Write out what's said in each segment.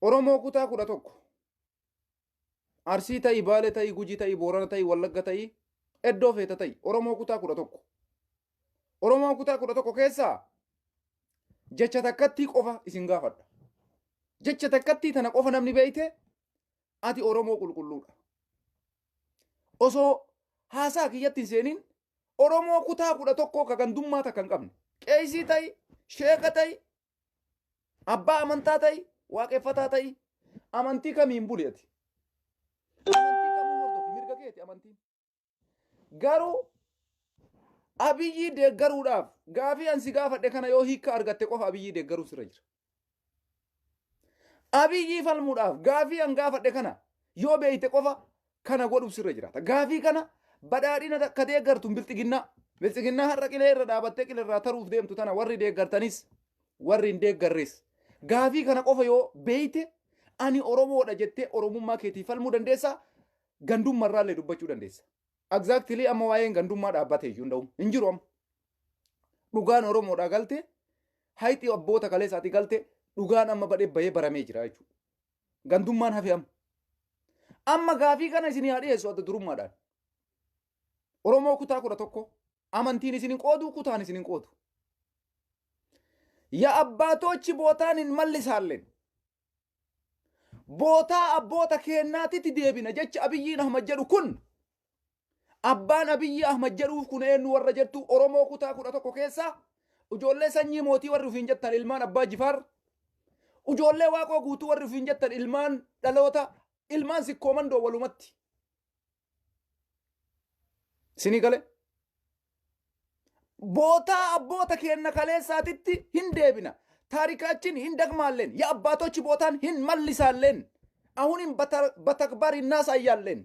Oromoo kutaa kudha tokko. Arsii ta'ii, Baalee ta'ii, Gujii ta'ii, Boorana ta'ii, Wallagga ta'ii, Eddoo feeta ta'ii. Oromoo kutaa kudha tokko. Oromoo kutaa kudha tokko keessaa jecha takkattii qofa isin gaafadha. Jecha takkattii tana qofa namni beeyte ati Oromoo qulqulluudha. Osoo haasaa kiyyatti hin seenin Oromoo kutaa kudha tokko ka gandummaa takka hin qabne. Qeesii ta'ii, sheeka ta'ii, abbaa amantaa ta'ii, waaqeffataa ta'ii, amantii kamiin buli ati? Amantii kamuu hordofi? Mirga keeti amantiin. Garuu Abiyyi deeggaruudhaaf gaafii ansi gaafadhe kana yoo hiikka argatte qofa Abiyyi deeggaruu sirra jira. Abiyyi falmuudhaaf gaafii an gaafadhe kana yoo beeyte qofa kana godhuuf sirra jiraata. Gaafii kana badhaadhina ka deeggartu bilxiginnaa har'a qilee irra dhaabattee qilee irraa taruuf deemtu tana warri deeggartanis warri hin deeggarres gaafii kana qofa yoo beeyte ani Oromoodha jettee Oromummaa keetii falmuu dandeessa, gandummaarraallee dubbachuu dandeessa. Exactly amma waa'een gandummaa dhaabbatee iyyuu hunda'u hin jiru amma. Dhugaan Oromoodhaa galte, hayxii abboota kaleessaati galte, dhugaan amma badhee bahee baramee jira jechuudha. Gandummaan hafe amma. Amma gaafii kana isinii haa dhiyeessu adda durummaadhaan. Oromoo kutaa kudha tokko amantiin isinin qoodu, kutaan isinin qoodu. የአባቶች ቦታን እንመልሳለን ቦታ አቦታ ከናቲት ዴቢና ጀች አብይን አህመድ ጀዱ ኩን አባን አብይ አህመድ ጀዱ ኩን ኤኑ ወረጀቱ ኦሮሞ ኩታ ኩዳ tokko keessa ujoollee sanyii mootii warri ufiin jettan ilmaan abbaa jifaar ujoollee waaqoo guutuu warri ufiin jettan ilmaan dhaloota ilmaan sikkoomandoo walumatti sinii gale ቦታ አቦታ ከነ ከሌሳቲቲ hindeebina ታሪካችን እንደግማለን የአባቶች ቦታን እንመልሳለን አሁንም በተግባር እናሳያለን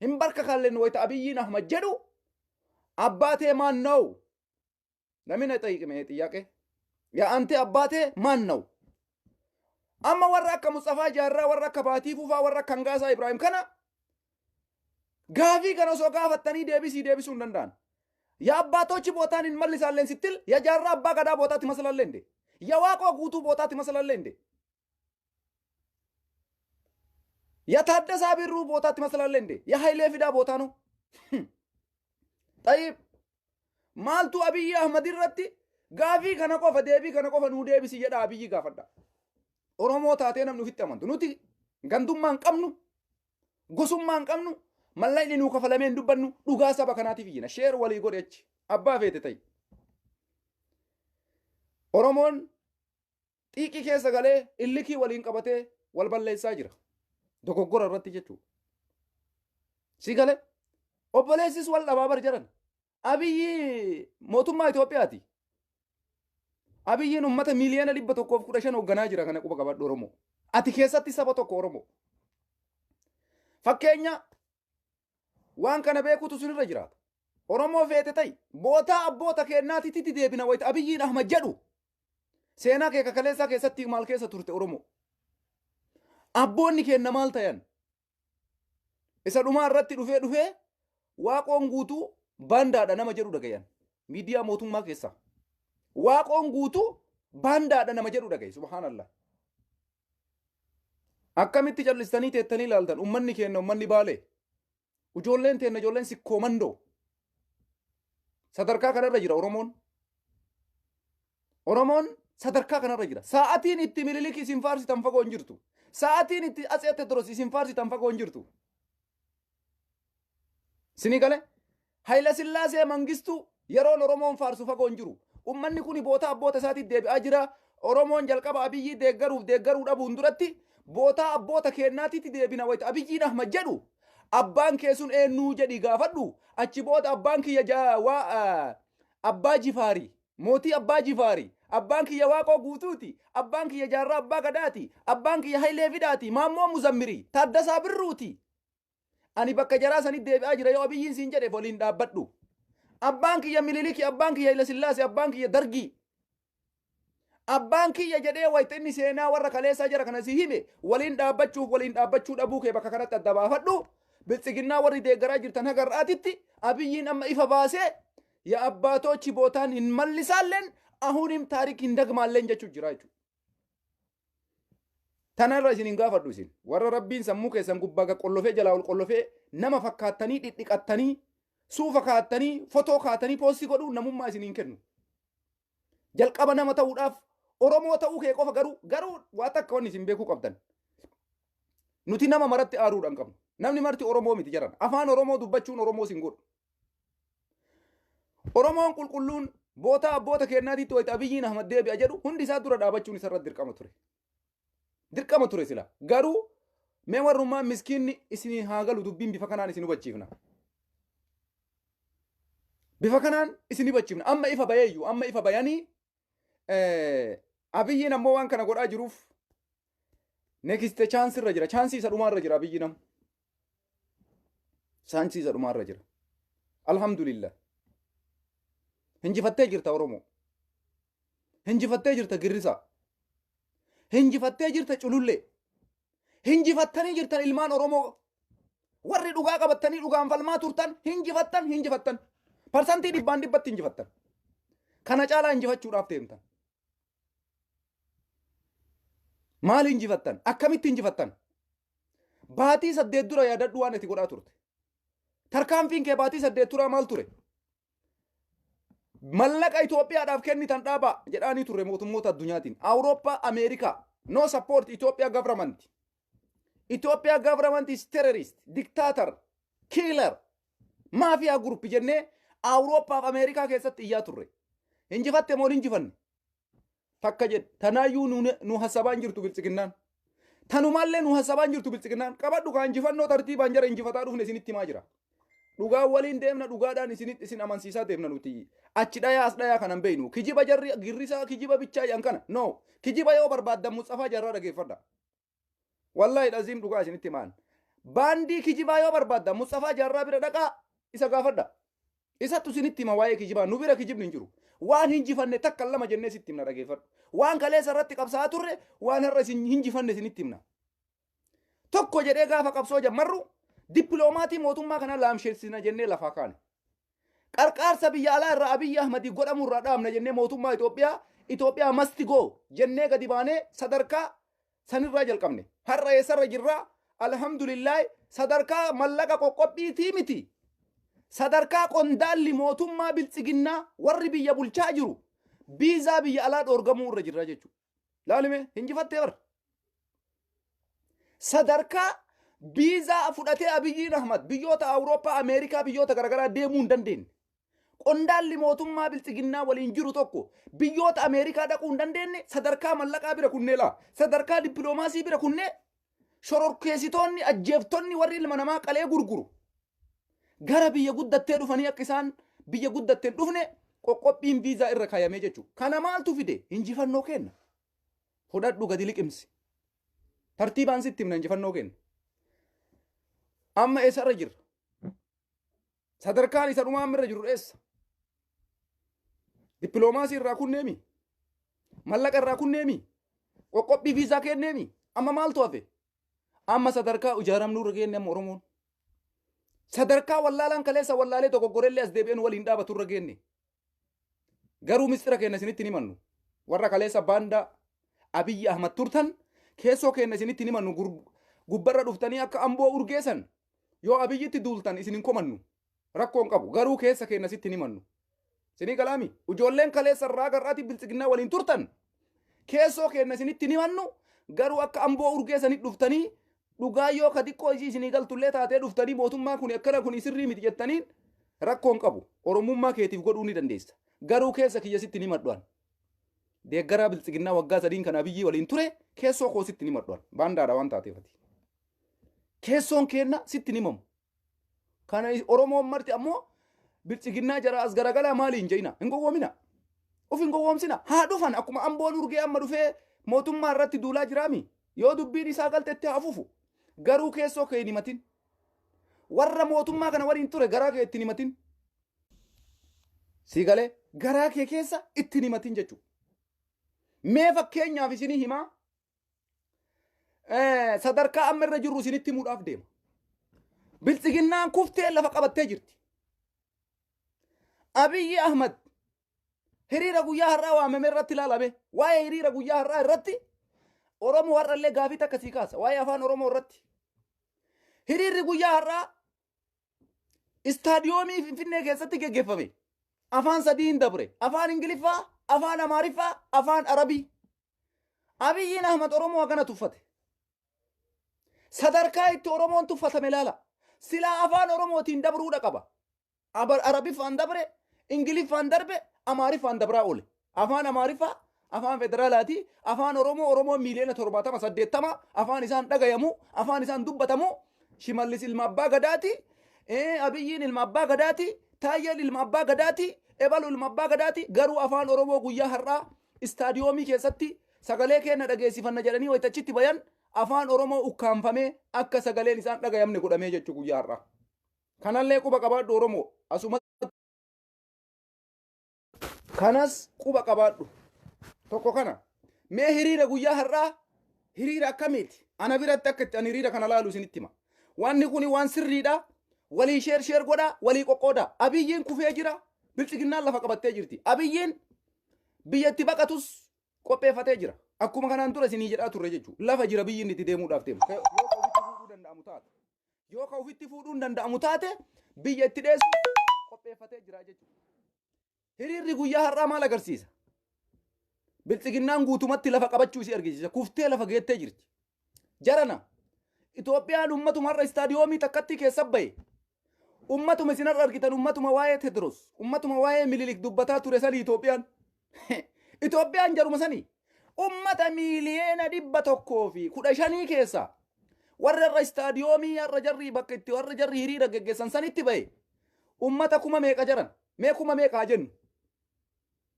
እንበርከካለን ወይ አብይን አህመድ ጀዱ አባቴ ማን ነው ለምን ጠይቅም ይሄ ጥያቄ የአንተ አባቴ ማን ነው አማ ወራከ ሙስጠፋ ጃራ ወራከ ባቲ ፉፋ ወራከ አንጋሳ ኢብራሂም ከና ጋፊ ከነሶ ጋፈተኒ deebisuu danda'an የአባቶች ቦታን እንመልሳለን ስትል የጃራ አባ ገዳ ቦታ ትመስላለህ እንዴ? የዋቆ ጉቱ ቦታ ትመስላለህ እንዴ? የታደሰ ቢሩ ቦታ ትመስላለህ እንዴ? የኃይሌ ፊዳ ቦታ ነው። طيب ማልቱ አብይ አህመድ ረቲ ጋፊ ከነቆፈ ዴቢ ከነቆፈ ኑ ዴቢስ የዳ አብይ ጋፈዳ ኦሮሞ ታቴ ነምኑ ፊተመንቱ ኑቲ ገንዱማን ቀምኑ ጎሱማን ቀምኑ mallayni nu kafalameen dubbannu dhugaa saba kanaatiif iyyina sheer walii godhechi abbaa feete ta'i Oromoon xiiqii keessa galee illikii waliin qabatee wal balleessaa jira dogoggora irratti jechuudha si gale obboleessis wal dhabaa bar jiran abiyyi mootummaa Itoophiyaati abiyyiin ummata miiliyoona 115 hoogganaa jira kana quba qabadhu Oromoo ati keessatti saba tokko Oromoo fakkeenya waan kana beekutu sunirra jiraata Oromoo feete ta'i boota abboota kennaatitti deebina wayita abiyyiin ahmad jedhu seenaa kee kakaleessaa keessatti maal keessa turte Oromoo abboonni kenna maal tayan isa dhumaa irratti dhufee waaqoon guutuu baandaadha nama jedhu dhagayan miidiyaa mootummaa keessa waaqoon guutuu baandaadha nama jedhu dhagaye subhaanallah akkamitti callistanii teettanii ilaaltan ummanni kenna ummanni baalee ujoolleen teenya ijoolleen sikkoomandoo sadarkaa kanarra jira Oromoon sadarkaa kanarra jira sa'aatiin itti mililikii isin faarsitan fagoo hin jirtu sa'aatiin itti Atsee Tewoodiroos isin faarsitan fagoo hin jirtu sinii gale Hayila Sillaasee Mangistuu yeroon Oromoon faarsu fagoo hin jiru ummanni kun boota abboota isaatiif deebi'aa jira Oromoon jalqaba abiyyi deeggaruu dhabuun duratti boota abboota kennaatitti deebina wayita abiyyiin ahmad jedhu abbaan keessun eenyu jedhi gaafadhu achi booda abbaan kiyya abbaa jifaari mootii abbaa jifaari abbaan kiyya waaqoo guutuuti abbaan kiyya jaarraa abbaa gadaati abbaan kiyya Hayilee Fidaati Maammoo Muzammiri Taaddasaa Birruuti ani bakka jaraa sanit deebi'aa jira yoo abiyyiin siin jedhe waliin dhaabbadhu abbaan kiyya Miniliki abbaan kiyya Hayila Sillaasee abbaan kiyya Dargii abbaan kiyya jedhee wayita inni seenaa warra kaleessaa jara kana si hime waliin dhaabbachuu dhabuu kee bakka kanatti adda baafadhu biltsiginnaa warri deeggaraa jirtan hagarraatitti abiyyiin amma ifa baasee የአባቶች ቦታን እንመልሳለን አሁንም ታሪክ እንደግማለን ጀቹ ጅራቹ Tanarra isin hin gaafadhu isin. Warra Rabbiin sammuu keessan gubbaa qollofee jalaa ol qollofee nama fakkaattanii dhidhiqattanii suufa kaa'attanii fotoo kaa'attanii poostii godhuun namummaa isin hin kennu. Jalqaba nama ta'uudhaaf Oromoo ta'uu kee qofa garuu waa takka wanni isin beekuu qabdan. Nuti nama maratti aaruudhaan qabnu. Namni marti Oromoo miti jaran. Afaan Oromoo dubbachuun Oromoo sin godhu. Oromoon qulqulluun boota abboota kennaatiitti wayita Abiyyiin Ahmad deebi'a jedhu hundi isaa dura dhaabachuun isarratti dirqama ture. Dirqama ture sila. Garuu mee warrummaan miskiinni isin haa galu dubbiin bifa kanaan isin hubachiifna. Bifa kanaan isin hubachiifna. Amma ifa bayeeyyu amma ifa bayanii Abiyyiin ammoo waan kana godhaa jiruuf neekiste chaansii irra jira. Chaansii isa dhumaa irra jira Abiyyiin amma. Chaansii isa dhumaa irra jira. Alhamdulillah. Hinjifattee jirta Oromoo. Hinjifattee jirta Girrisaa. Hinjifattee jirta Culullee. Hinjifattanii jirtan ilmaan Oromoo. Warri dhugaa qabattanii dhugaan falmaa turtan hinjifattan. Parsantii 100% hinjifattan. Kana caalaa hinjifachuudhaaf deemtan. Maal hinjifattan? Akkamitti hinjifattan? Baatii 8 dura yaadadhu waan itti godhaa turte. Tarkaanfiin kee baatii 8 dura maal ture? Mallaqa Itoophiyaadhaaf kennitan dhaabaa jedhaanii turre mootummoota addunyaatiin. Awurooppaa, Ameerikaa. No support Ethiopia government. Ethiopia government is terrorist, dictator, killer, mafia group jennee Awurooppaaf Ameerikaa keessatti iyyaa turre. Hinjifatte moo hinjifanne? Takka jedhe. Tanaayyuu nu hasabaan jirtu biltsiginnaan. Tanumallee nu hasabaan jirtu biltsiginnaan. Qabadhu kaa injifannoo tartiibaan jara injifataa dhufne isinitti himaa jira. Dhugaa waliin deemna dhugaadhaan isin amansiisaa deemna nuti. Achi dhayaa as dhayaa kanan beeynu. Kijiba jarri Girrisaa kijiba bichaa yan kana. No. Kijiba yoo barbaaddan Mutsafaa Jarraa dhageeffadha. Wallahi dhaziim dhugaa isinitti himaan. Baandii kijibaa yoo barbaaddan Mutsafaa Jarraa bira dhaqaa isa gaafadha. Isattu isinitti hima waa'ee kijibaa. Nu bira kijibni hin jiru. Waan hinjifanne takka lama jennee sitti himna dhageeffadhu. Waan kaleessa irratti qabsaa turre waan har'a isin hinjifanne isinitti himna. Tokko jedhee gaafa qabsoo jammarru dippiloomatii mootummaa kana laamsheessina jennee lafaa kaane. Qarqaarsa biyya alaa irraa Abiyyi Ahmadii godhamu irraa dhaabna jennee mootummaa Itoophiyaa masti goo jennee gadi baanee sadarkaa sanirraa jalqabne. Har'a eessarra jirraa alhamdulillah sadarkaa mallaqa qoqqobbiitii miti. Sadarkaa qondaalli mootummaa biltsiginnaa warri biyya bulchaa jiru biizaa biyya alaa dhoorgamuu irra jirra jechuudha. Laalime hinjifattee bara. Sadarkaa biizaa fudhatee Abiyyiin Ahmad biyyoota Awurooppaa, Ameerikaa biyyoota garaagaraa deemuu hin dandeenye. Qondaalli mootummaa biltsiginnaa waliin jiru tokko biyyoota Ameerikaa dhaquu hin dandeenye sadarkaa mallaqaa bira kunnee laa. Sadarkaa dippiloomaasii bira kunnee shororkeessitoonni ajjeeftonni warri ilma namaa qalee gurguru. Gara biyya guddattee dhufanii akka isaan biyya guddatteen dhufne qoqqobbiin viizaa irra kaayamee jechuudha. Kana maaltu fide? Injifannoo kenna. Fudhadhu gadi liqimsi. Tartiibaan sitti himna injifannoo kenna. Amma eessarra jirra? Sadarkaan isa dhumaa irra jiru eessa? Dippiloomaasii irraa kunneemi? Mallaqa irraa kunneemi? Qoqqobbii viizaa kenneemi? Amma maaltu hafe? Amma sadarkaa ijaaramnuu irra geenne amma Oromoon. Sadarkaa wallaalaan kaleessa wallaalee dogoggorellee as deebi'een waliin dhaabatu irra geenne. Garuu mistira kenna isinitti himannu. Warra kaleessa baandaa Abiyyi Ahmad turtan keessoo kenna isinitti himannu gubbarra dhuftanii akka amboo urgeessan yoo Abiyyitti duultan isin hin komannu. Rakkoon qabu garuu keessa kenna sitti himannu. Isinii galaami ijoolleen kaleessa irraa garraatti biltsiginnaa waliin turtan keessoo kenna isinitti himannu garuu akka amboo urgeessanii dhuftanii dhugaa yoo ka xiqqoo isinii galtullee taatee dhuftanii mootummaa kun akkana kun sirrii miti jettaniin rakkoon qabu oromummaa keetiif godhuu ni dandeessa. Garuu keessa kiyya sitti ni madduan. Deeggaraa biltsiginnaa waggaa 3 kan Abiyyi waliin ture keessoo koo sitti ni madduan. Baandaadha waan taateefati. Keessoon kenna sitti ni mamu. Kana Oromoon marti ammoo biltsiginnaa jara as garagalaa maaliin jeina hin gowwoomina. Uf hin gowwoomsina. Haa dhufan akkuma amboon urgee amma dhufee mootummaa irratti duulaa jiraami. Yoo dubbiin isaa galtetti hafufu. Garuu keessoo kee hin himatin. Warra mootummaa kana waliin ture garaa kee itti hin himatin. Si galee garaa kee keessa itti hin himatin jechuudha. Mee fakkeenyaaf isinii himaa sadarkaa amma irra jirru isinitti himuudhaaf deema. Biltsiginnaan kuftee lafa qabattee jirti. Abiyyi Ahmad hiriira guyyaa har'aa waamame irratti ilaalame waa'ee hiriira guyyaa har'aa irratti Oromoo har'allee gaafii takka sii kaasa waa'ee afaan Oromoo irratti. Hiriirri guyyaa har'aa istaadiyoomii Finfinnee keessatti geggeeffame. Afaan sadiin dabre. Afaan Ingiliffaa, afaan Amaariffaa, afaan Arabii. Abiyyiin Ahmad Oromoo kana tuffate. Sadarkaa itti Oromoon tuffatame ilaala. Silaa afaan Oromootiin dabruudha qaba. Arabiffaan dabre, Ingiliffaan darbe, Amaariffaan dabraa oole. Afaan Amaariffaa, afaan federaalaati, afaan Oromoo miiliyoona 70-80, afaan isaan dhagayamu, afaan isaan dubbatamu, Shimallis ilma abbaa gadaati, Abiyyiin ilma abbaa gadaati, Taayyeen ilma abbaa gadaati, Ebalu ilma abbaa gadaati, garuu afaan Oromoo guyyaa har'aa istaadiyoomii keessatti sagalee keenya dhageessifanna jedhanii wayitachitti bayan afaan Oromoo ukkaanfamee akka sagaleen isaan dhagayamne godhamee jechuu guyyaa har'aa. Kanallee quba qabaadhu Oromoo asuma kanas quba qabaadhu. Tokko kana mee hiriira guyyaa har'aa hiriira akkamiiti? Ana biratti akka itti ani hiriira kana laalu isinitti hima. Wanni kuni waan sirriidha. Walii sheer godha, walii qoqqooda. Abiyyiin kufee jira. Bilchiginnaan lafa qabattee jirti. Abiyyiin biyyatti baqatus qopheeffatee jira. Akkuma kanaan dura isinii jedhaa turre jechuudha. Lafa jira biyyiin itti deemuudhaaf deemu. Yoo ka ofitti fuudhuu danda'amu taate biyya itti dheessu qopheeffatee jira jechuudha. Hiriirri guyyaa har'aa maal agarsiisa? Bilchiginnaan guutumatti lafa qabachuu isii argisiisa. Kuftee lafa geettee jirti. Jarana Itoophiyaan ummatuma har'a istaadiyoomii takkatti keessa bahe. Ummatuma isinarra argitan ummatuma waa'ee Tedros, ummatuma waa'ee Minilik dubbataa ture sanii Itoophiyaan. Itoophiyaan jaruma sanii. Ummata miiliyoona 115 keessa warra irra istaadiyoomii har'a jarri bakka itti warra jarri hiriira geggeessan sanitti bahe. Ummata kuma meeqa jaran? Mee kuma meeqa haa jennu?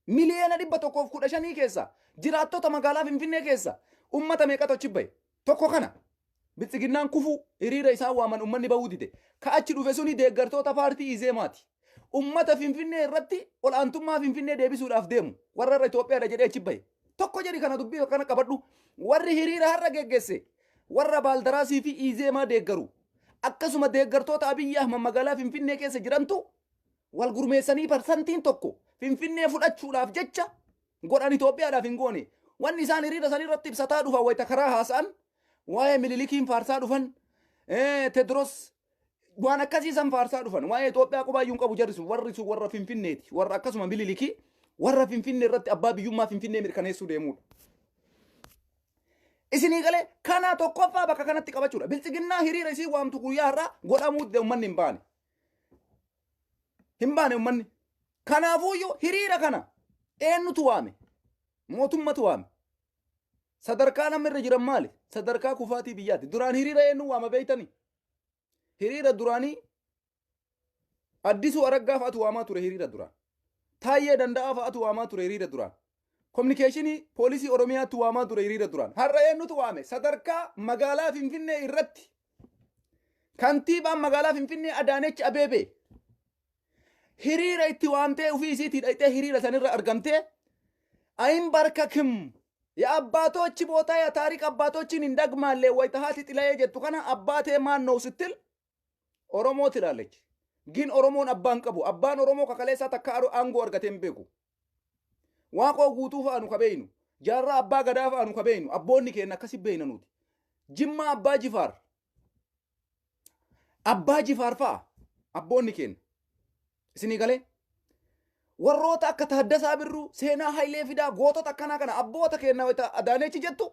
Miliyoona 115 keessa jiraattota magaalaa Finfinnee keessa ummata meeqatu achi bahe? Tokko kana. Bilchiginnaan kufu hiriira isaan waaman ummanni bahuu dide. Ka achi dhufe suni deeggartoota paartii Izeemaati. Ummata Finfinnee irratti ol'aantummaa Finfinnee deebisuudhaaf deemu. Warra irra Itoophiyaadha jedhee achi bahe. Tokko jedhi kana dubbii kana qabadhu. Warri hiriira har'a geggeesse warra Baaldaraasii fi Izeemaa deeggaru. Akkasuma deeggartoota Abiyyi Ahmad magaalaa Finfinnee keessa jirantu wal gurmeessanii parsantiin tokko Finfinnee fudhachuudhaaf jecha godhan Itoophiyaadhaaf hin goone. Wanni isaan hiriira san irratti ibsataa dhufan wayita karaa haasa'an waa'ee Minilikiin faarsaa dhufan Tedros waan akkasiisan faarsaa dhufan waa'ee Itoophiyaa qubaayyuun qabu jarrisu warri sun warra Finfinneeti warra akkasuma Minilikii warra Finfinnee irratti abbaa biyyummaa Finfinnee mirkaneessuu deemuudha. Isinii galee kana tokkoffaa bakka kanatti qabachuudha. Bilchiginnaa hiriira isii waamtu guyyaa har'aa godhamuu dide ummanni hin baane. Hin baane ummanni. Kanaafuuyyuu hiriira kana eenyutu waame? Mootummatu waame. Sadarkaa namni irra jiran maali? Sadarkaa kufaatii biyyaati. Duraan hiriira eenyu waama beeytanii? Hiriira duraanii Addisuu Araggaa fa'atu waamaa ture hiriira duraan. Taayyee Danda'aa fa'atu waamaa ture hiriira duraan. Kominikeeshinii poolisii Oromiyaatti waamaa ture hiriira duraan. Har'a eenyutu waame? Sadarkaa magaalaa Finfinnee irratti kantiibaan magaalaa Finfinnee Adaanech Abeebee hiriira itti waamtee ofii isiitii dhaqxee hiriira sanirra argamtee ayin barkakim የአባቶች ቦታ የታሪክ አባቶችን እንደግማለ ወይ ተሃት ጥላዬ ጀቱ ከና አባቴ ማን ነው ስትል ኦሮሞ ትላለች። ግን ኦሮሞን አባን ቀቡ አባን ኦሮሞ ከከሌሳ ተካሩ አንጎ አርገቴን ቤኩ ዋቆ ጉቱ ፋኑ ከበይኑ ጃራ አባ ገዳ ፋኑ ከበይኑ አቦኒ ከና ከሲ በይነኑት ጅማ አባ ጂፋር ፋ አቦኒ ከን እስኒ ገሌ warroota akka Taaddasaa Birruu seenaa Hayilee Fidaa gootota akkanaa kana abboota kennaa wayita Adaanechi jettu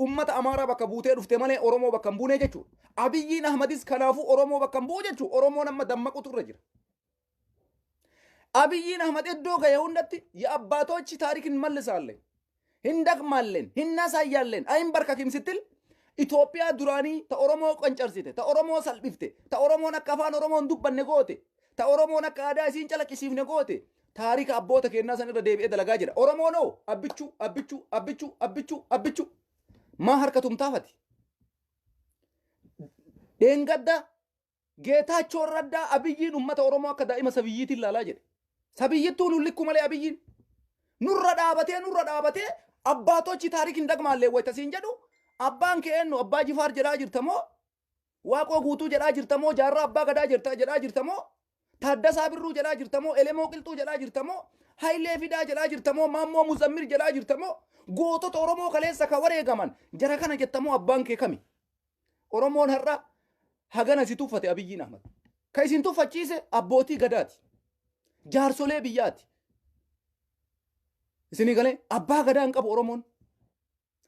ummata Amaaraa bakka buutee dhufte malee Oromoo bakka hin buune jechuudha. Abiyyiin Ahmadis kanaafuu Oromoo bakka hin bu'u jechuudha. Oromoon amma dammaqutu irra jira. Abiyyiin Ahmad iddoo ga'e hundatti የአባቶች ታሪክ እንመልሳለን እንደግማለን እናሳያለን አይን በርከኪም ስትል ኢትዮጵያ ዱራኒ ተኦሮሞ ቆንጨርሲተ ተኦሮሞ ሰልቢፍተ ተኦሮሞን አካፋን ኦሮሞን ዱበነ ጎቴ ተኦሮሞን አካዳ ሲን ጨለቅሲፍነ ጎቴ ታሪክ አቦተ ከና ሰን ደደብ ደለጋ ጅራ ኦሮሞ ነው አብቹ ማ ሀርከቱም ታፈቲ ደንገዳ ጌታቸው ረዳ አብይን ኡመተ ኦሮሞ አከዳኢመ ሰብይት ይላላ ጀደ ሰብይቱን ልኩ ማለ አብይን ኑራ ዳበቴ አባቶች ታሪክ እንደግማለ ወይ ተሲንጀዱ አባን ከእኑ አባ ጂፋር ጀዳ ጅርተሞ ዋቆ ጉቱ ጀዳ ጅርተሞ ጃራ አባ ገዳ ጀዳ ጅርተሞ Taaddasaa Birruu jalaa jirtamoo Elemoo Qilxuu jalaa jirtamoo Hayilee Fidaa jalaa jirtamoo Maammoo Muzammil jalaa jirtamoo gootota Oromoo kaleessa ka wareegaman jara kana jettamoo abbaan kee kami? Oromoon har'a hagana si tuffate Abiyyiin Ahmad. Ka isin tuffachiise abbootii gadaati. Jaarsolee biyyaati. Isinii galee abbaa gadaa hin qabu Oromoon.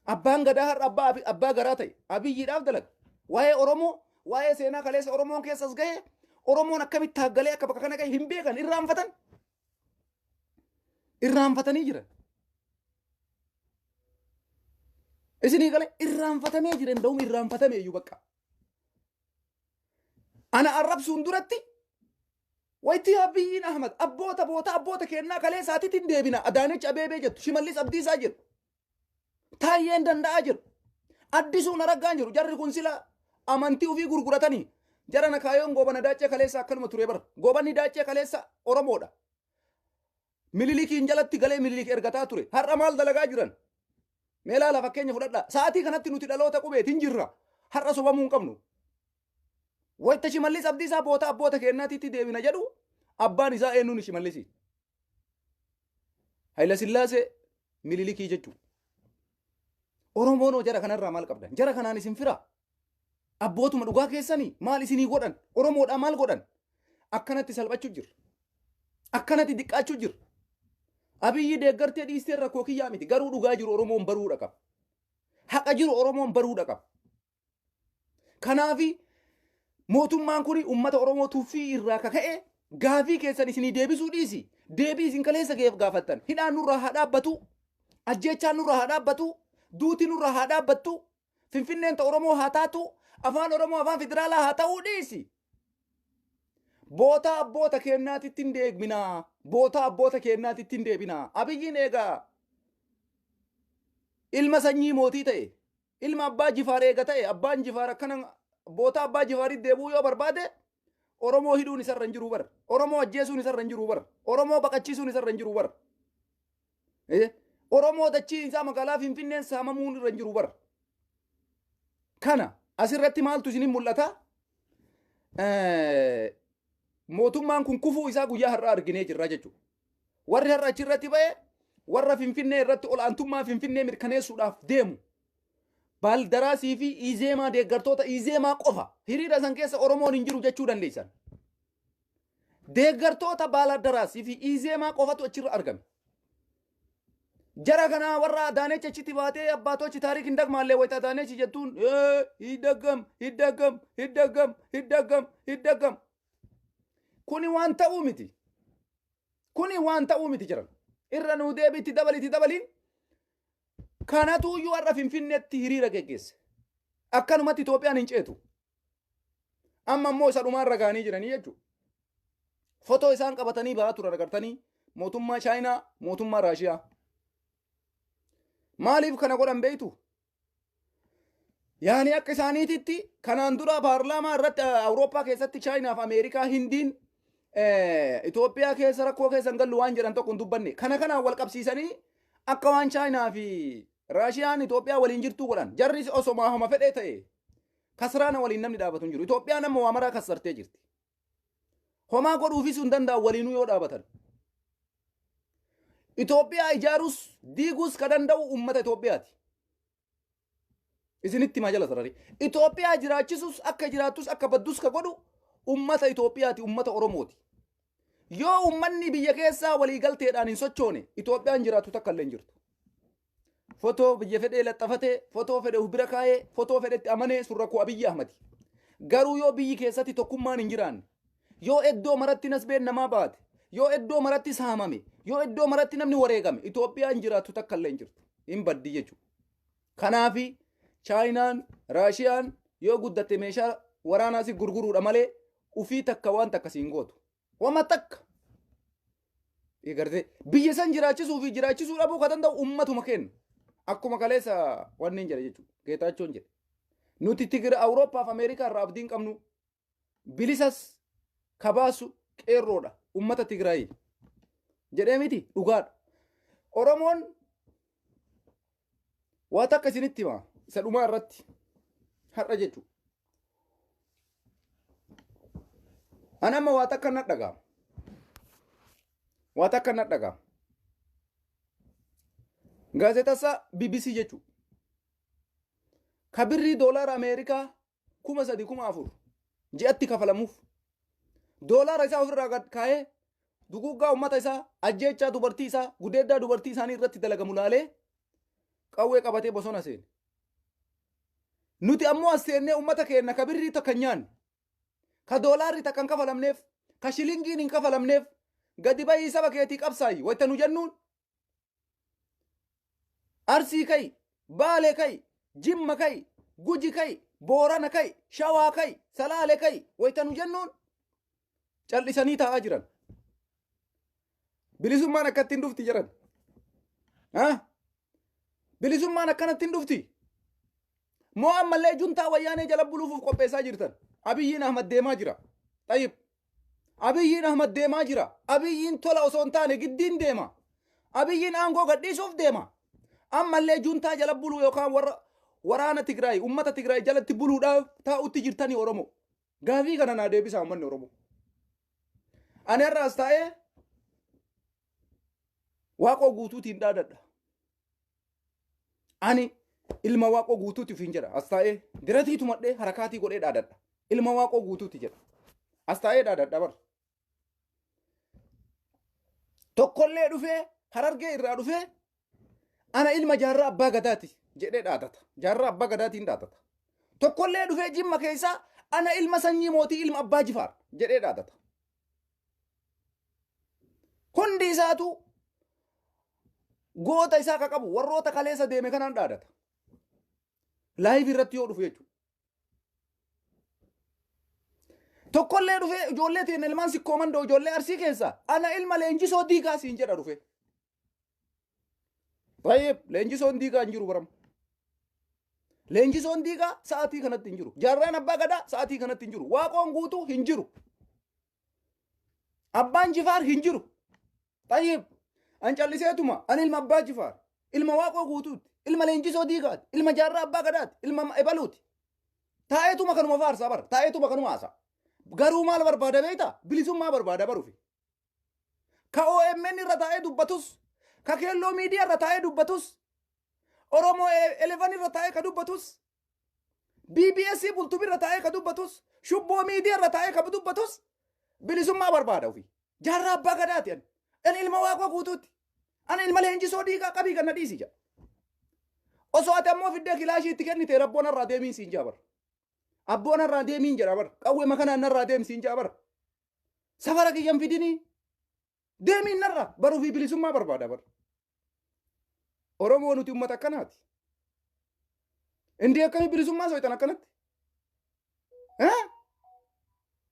Abbaan gadaa har'a abbaa garaa ta'e Abiyyiidhaaf dalaga. Waa'ee Oromoo, waa'ee seenaa kaleessa Oromoon keessas gahe Oromoon akkamitti taaggalee akka bakka kana gahe hin beekan irraanfatan. Irraanfatanii jiran. Isinii galee irraanfatamee jiran da'uun irraanfatamee iyyuu bakka. Ana arrabsuun duratti wayitii Abiyyiin Ahmad abboota kennaa kalee isaatiitiin deebina Adaanech Abeebee jettu Shimallis Abdiisaa jedhu Taayyeen Danda'aa jedhu Addisuun Araggaan jedhu jarri kun sila amantii ofii gurguratanii jara na kaayoon goobana daachee kaleessa akkanuma ture bara goobanni daachee kaleessa Oromoodha. Mililikiin jalatti galee mililik ergataa ture har'a maal dalagaa jiran mee laala fakkeenya fudhadhaa sa'aatii kanatti nuti dhaloota qubeetiin jirra har'a sobamuu hin qabnu. Wayita Shimallis Abdiisaa abboota kennaatiitti deebina jedhu abbaan isaa eenyuun Shimallisi? Hayila Sillaasee mililikii jechuudha. Oromoon jara kanarraa maal qabdan? Jara kanaan isin fira. Abbootuma dhugaa keessanii maal isinii godhan? Oromoodhaa maal godhan? Akkanatti salphachuu jira. Akkanatti diqqaachuu jira. Abiyyi deeggartee dhiistee rakkoo kiyyaa miti. Garuu dhugaa jiru Oromoon baruudha qaba. Haqa jiru Oromoon baruudha qaba. Kanaafi mootummaan kuni uummata Oromoo tuffii irraa kaka'e gaafii keessan isinii deebisuu dhiisi. Deebii isin kaleessa gaafattan. Hidhaan nurraa haa dhaabbatu. Ajjeechaan nurraa haa dhaabbatu. Duuti nurraa haa dhaabbattu. Finfinneen Oromoo haa taatu. Afaan Oromoo afaan federaalaa haa ta'uu dhiisi. Boota abboota kennaatitti hin deebinaa. Boota abboota kennaatitti hin deebinaa. Abiyyiin eegaa ilma sanyii mootii ta'e. Ilma abbaa Jifaar eega ta'e. Abbaan Jifaar akkana boota abbaa Jifaaritti deebuu yoo barbaade Oromoo hidhuun isarra hin jiru bara. Oromoo ajjeesuun isarra hin jiru bara. Oromoo baqachiisuun isarra hin jiru bara. Oromoo dachii isaa magaalaa Finfinneen saamamuun irra hin jiru bara. Kana asirratti maaltu isinin mul'ata? Mootummaan kun kufuu isaa guyyaa har'aa arginee jirra jechuudha. Warri har'a achirratti ba'e warra Finfinnee irratti olaantummaa Finfinnee mirkaneessuudhaaf deemu. Baaldaraasii fi Izeemaa deeggartoota Izeemaa qofa hiriira san keessa Oromoon hin jiru jechuu dandeessan. Deeggartoota Baaldaraasii fi Izeemaa qofatu achirra argame. Jara kana warra Adaanech achitti baatee abbaatochi taariik hin dagmaallee wayita Adaanech jettuun hiddagam. Kuni waan ta'uu miti. Kuni waan ta'uu miti jiran. Irra nuu deebiitti dabaliin. Kanatu iyyuu har'a Finfinneetti hiriira geggeesse. Akkanumatti Itoophiyaan hin ceetu. Amma immoo isa dhumaan ragaanii jiranii jechuudha. Fotoo isaan qabatanii ba'aa turan agartanii mootummaa Chaayinaa, mootummaa Raashiyaa. Maaliif kana godhan beektu? Yaani akka isaaniititti kanaan dura paarlaamaa irratti Awurooppaa keessatti Chaayinaa fi Ameerikaa Hindiin Itoophiyaa keessa rakkoo keessan gallu waan jedhan tokko hin dubbanne. Kanaan wal qabsiisanii akka waan Chaayinaa fi Raashiyaan Itoophiyaa waliin jirtuu godhan. Jarris osoo homa fedhee ta'e kasraana waliin namni dhaabatu hin jiru. Itoophiyaan amma waa maraa kassartee jirti. Homaa godhuufis hin danda'u waliinuu yoo dhaabatan. Itoophiyaa ijaaruus diiguus ka danda'u uummata Itoophiyaati. Isinitti maa jala sarari. Itoophiyaa jiraachisuus akka jiraattus akka baddus ka godhu uummata Itoophiyaati, uummata Oromooti. Yoo uummanni biyya keessaa waliigalteedhaan hin sochoone Itoophiyaan jiraatu takka illee hin jirtu. Fotoo biyya fedhee laxafatee, fotoo fedhe bira kaayee, fotoo fedhetti amanee sun rakkoo Abiyyi Ahmadi. Garuu yoo biyyi keessatti tokkummaan hin jiraanne, yoo iddoo maratti nasbeen namaa baate, yoo iddoo maratti saamame, yoo iddoo maratti namni wareegame Itoophiyaan jiraatu takka illee hin jirtu. Hin baddi jechuudha. Kanaafi Chaayinaan, Raashiyaan yoo guddatte meeshaa waraanaas gurguruudha malee ufii takka waan takka siin gootu. Wama takka. Eegarte biyya san jiraachisuu fi jiraachisuu dhabuu ka danda'u uummatuma kenna. Akkuma kaleessa wanni hin jedhe jechuudha. Geetaachoon jedhe. Nuti Tigira Awurooppaa fi Ameerikaa irraa abdiin qabnu bilisas kabaasu qeerroodha. Uummata Tigraayii. Jedhee miti dhugaadha. Oromoon waa takka isinitti himaa isa dhumaa irratti har'a jechuudha. Anamma waa takka na dhaga'a. Wata kana dhaga. Gaazexaasa BBC jechu. Kabirri $1 Ameerikaa 3,400 ji'atti kafalamuuf. $1 isaa ofirraa gad kaa'ee duguggaa uummata isaa ajjeechaa dubartii isaa gudeeddaa dubartii isaanii irratti dalagamu laalee qawwee qabatee bosona seene. Nuti ammoo as seennee uummata keenya kabirrii takka nyaanne ka $1 takka hin kafalamneef ka shilingiin hin kafalamneef gadi bahii saba keetii qabsaayi wayta nu jennuun Arsii kai, Baalee kai, Jimma kai, Guji kai, Boorana kai, Shawaa kai, Salaalee kai wayta nu jennuun callisanii taa'aa jiran. Bilisummaan akkatti hin dhufti jiran. Bilisummaan akkanatti hin dhufti. Moo ammallee juntaa wayyaanee jala buluuf qopheessaa jirtan. Abiyyiin Ahmad deemaa jira. Tayyib. Abiyyiin Ahmad deemaa jira. Abiyyiin tola osoo hin taane giddiin deema. Abiyyiin aangoo gadhiisuuf deema. Ammallee juntaa jala buluu yookaan waraana Tigraay, ummata Tigraay jalatti buluudhaaf taa'utti jirtanii Oromoo. Gaafii kana naa deebisaa uummanni Oromoo. Ani har'aas taa'ee waaqoo guutuutiin dhaadadha. Ani ilma waaqoo guutuutiif hin jedha. As taa'ee diratiitu madhee harakaatii godhee dhaadadha. Ilma waaqoo guutuuti jedha. As taa'ee dhaadadha bar. Tokkollee dhufee Harargee irraa dhufee ana ilma jaarraa abbaa gadaati jedhee dhaadata. Jaarraa abbaa gadaatiin dhaadata. Tokkollee dhufee Jimma keessaa ana ilma sanyii mootii ilma abbaa Jifaar jedhee dhaadata. Hundi isaatu goota isaa ka qabu warroota kaleessa deeme kanaan dhaadata. Laayiv irratti yoo dhufu jechuudha. Tokkollee dhufee ijoollee teen ilmaan sikkoo mandoo ijoollee Arsii keessaa ana ilma Leenjisoo Diigaa siin jedha dhufe. Tayyib Leenjisoon Diigaa hin jiru baramu. Leenjisoon Diigaa sa'aatii kanatti hin jiru. Jaarraan abbaa gadaa sa'aatii kanatti hin jiru. Waaqoon guutuu hin jiru. Abbaan Jifaar hin jiru. Tayyib an calliseetuma an ilma abbaa Jifaar ilma waaqoo guutuuti ilma Leenjisoo Diigaati ilma jaarraa abbaa gadaati ilma ebaluuti. Taa'eetuma kanuma faarsaa bara taa'eetuma kanuma haasaa. Garuu maal barbaada beektaa? Bilisummaa barbaada baruufi. Ka OMN irra taa'ee dubbatus, ka Keelloo miidiyaa irra taa'ee dubbatus, Oromoo 11 irra taa'ee ka dubbatus, BBS bultubi irra taa'ee ka dubbatus, Shubboo miidiyaa irra taa'ee ka dubbatus bilisummaa barbaada ofi. Jaarraa abbaa gadaati ani. Ani ilma waaqoo guutuuti. Ani ilma Leenjisoo Diigaa qabii kana dhiisi jedha. Osoo ati ammoo fiddee kilaashii itti kennite rabboon irraa deemiin siin jaa bara. Abboon irraa deemiin jedha bara. Qawwee makanaan irraa deemsiin jaa bara. Safara kiyyan fidinii. Deemiin narra baruu fi bilisummaa barbaada bara. Oromoo nuti uummata akkanaati. Indi akkamii bilisummaa soitan akkanatti?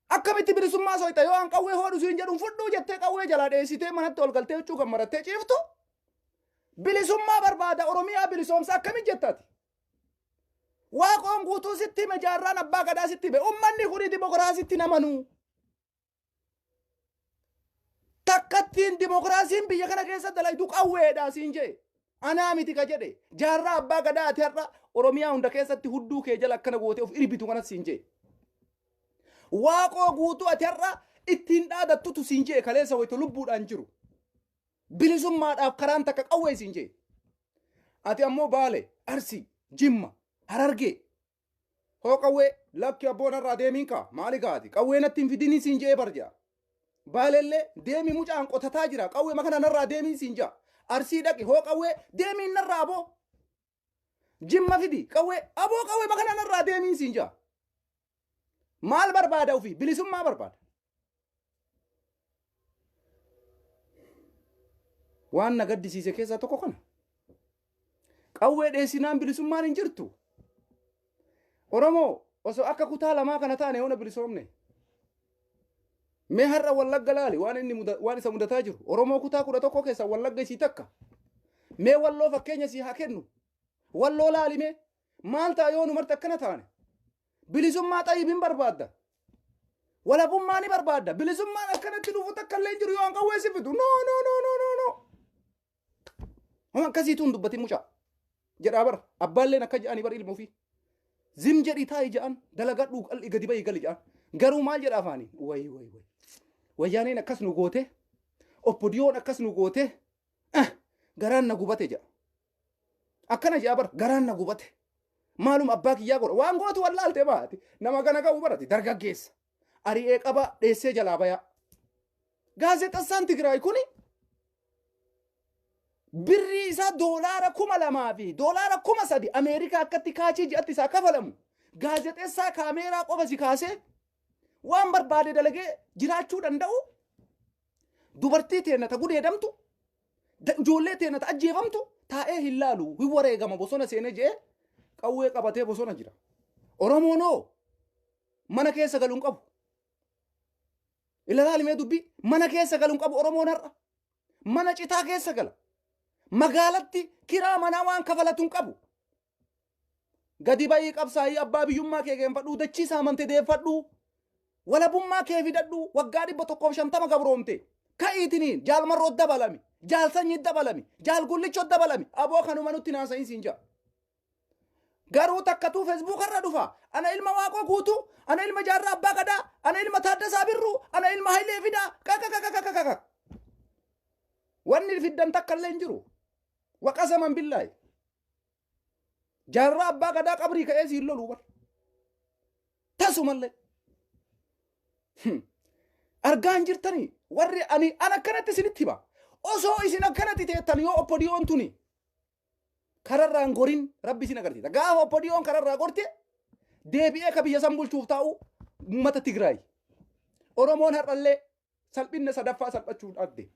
Akkamitti bilisummaa soita yoo an qawwee hodhu siin jedhu fudhuu jettee qawwee jalaa dheessitee manatti ol galtee jechuu kan marattee ciiftu? Bilisummaa barbaada Oromiyaa bilisoomsa akkamitti jettaati? Waaqoon guutuu sitti hime jaarraan abbaa gadaa sitti hime ummanni kuni dimokiraasitti namanuu. Takkattiin dimokiraasiin biyya kana keessa dalaytu qawweedhaa siin jee. Anaa miti ka jedhe jaarraa abbaa gadaa ati har'a Oromiyaa hunda keessatti hudduu kee jala akkana gootee of irbitu kanas siin jee. Waaqoo guutuu ati har'a ittiin dhaadattutu siin jee kaleessa wayita lubbuudhaan jiru. Bilisummaadhaaf karaan takka qawwee siin jee. Ati ammoo Baalee, Arsii, Jimma, Harargee. Hoo qawwee lakki abboon irraa deemiin kaa maali gaati? Qawwee natti hin fidinii siin jee barjaa. Baaleellee deemi mucaan qotataa jira qawwee makana narraa deemiin siin jaa. Arsii dhaqi hoo qawwee deemiin narraa aboo. Jimma fidi qawwee aboo qawwee makana narraa deemiin siin jaa. Maal barbaada ofii bilisummaa barbaada. Waan na gaddisiise keessaa tokko kana. Qawwee dheessinaan bilisummaan hin jirtu. Oromoo osoo akka kutaa lamaa kana taane yoona bilisoomne. Mee har'a Wallagga laali waan isa mudataa jiru. Oromoo kutaa 11 keessa Wallagga isii takka. Mee Walloo fakkeenya sii haa kennu. Walloo laali mee maal ta'a yoo nu marti akkana taane. Bilisummaa Xayyibiin barbaadda. Walabummaa ni barbaadda. Bilisummaan akkanatti dhufu takka illee jiru yoo qawwee si fidu. No. Homa akkasiituun dubbatiin mucaa. Jedhaa bara abbaalleen akka jedhanii bara ilma ofii. Zim jedhii taa'ii jedhan dalagadhuu qal'ii gadi bahii gali jedhan. Garuu maal jedha afaanii? Wayyaaneen akkas nu goote. oppodiyoon akkas nu goote garaan na gubate jedha. Akkana jedha bara garaan na gubate. Maalum abbaa kiyyaa godha waan gootu wallaalte baati nama kana qabu barati dargaggeessa. Ari'ee qaba dheessee jalaa bayaa. Gaazexessaan Tigraay kuni birrii isaa doolaara 2,000 fi doolaara 3,000 Ameerikaa akkatti kaachii ji'atti isaa kafalamu. Gaazexessaa kaameeraa qofa si kaasee waan barbaade dalagee jiraachuu danda'u. Dubartii teennata gudeedamtu ijoollee teennata ajjeefamtu taa'ee hin laalu hin wareegama bosona seenee jee qawwee qabatee bosona jira. Oromoonoo mana keessa galuun qabu. Ilaalaalimee dubbii mana keessa galuun qabu Oromoon har'a. Mana citaa keessa gala. Magaalatti kiraa manaa waan kafalatuun qabu. Gadi bayii qabsaa'ii abbaa biyyummaa kee geenfadhuu dachiisaa amante deeffadhuu walabummaa kee fidadhuu waggaa 150 gabroomte ka'iitiniin jaal marroo dabalami jaal sanyii dabalami jaal gullichoo dabalami aboo kanuma nutti naasa'iin siin jaa. Garuu takkatuu Facebook irra dhufa ana ilma waaqoo guutuu ana ilma jaarraa abbaa gadaa ana ilma taaddasaa birruu ana ilma hayilee fidaa kakakakakakaka wanni fiddan takkallee hin jiru waqasaman billaahi. Jaarraa abbaa gadaa qabrii ka'ee siin loluu bar tasumallee argaan jirtanii warri ani akkanatti isinitti hima osoo isin akkanatti teettan yoo oppodiyoon tuni kararraan gorin rabbi isin agarsiisa. Gaafa oppodiyoon kararraa gorte deebi'ee ka biyya san bulchuuf taa'u uummata Tigraay. Oromoon har'allee salphinna sadaffaa salphachuu adde.